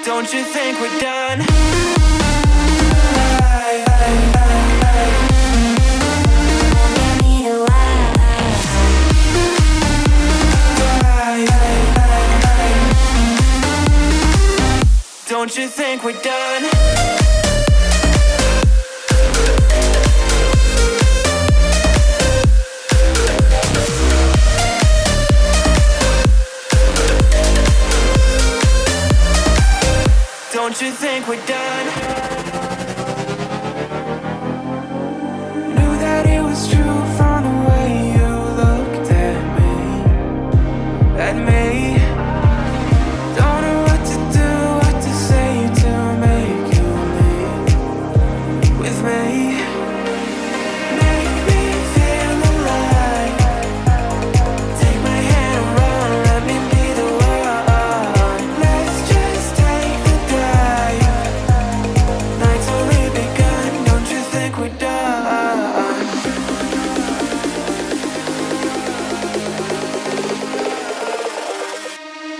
Don't you think we're done? Don't you think we're done? Don't you think we're done? Knew that it was true from the way you looked at me. Don't know what to do, what to say to make you leave with me. Make me feel alive. Take my hand and run, let me be the one. Let's just take the drive. Night's only begun, don't you think we're done?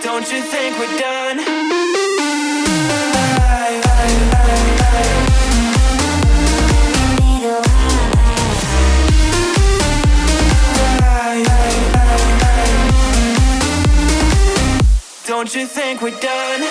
Don't you think we're done? Don't you think we're done?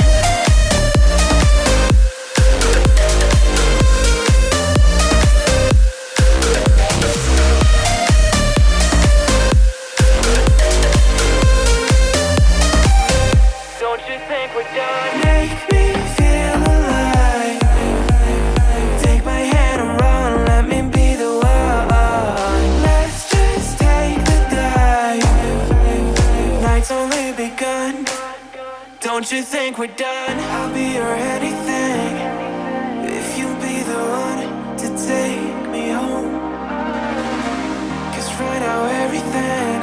Don't you think we're done? Make me feel alive. Take my hand and run, let me be the one. Let's just take the dive. Night's only begun. Don't you think we're done? I'll be your anything if you'll be the one to take me home. 'Cause right now everything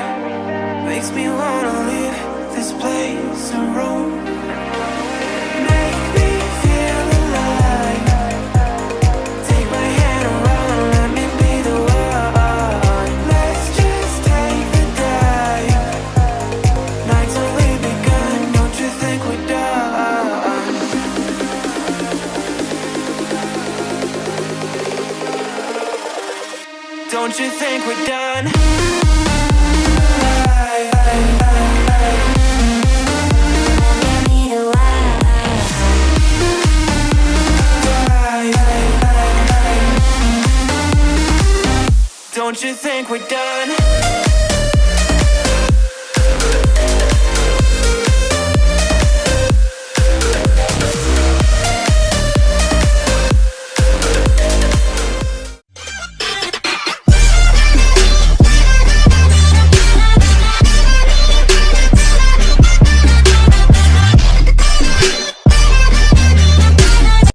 makes me wanna leave this place and roam. Make me feel alive. Take my hand and run, let me be the one. Let's just take the dive. Night's only begun, don't you think we're done? Don't you think we're done? Don't you think we're done?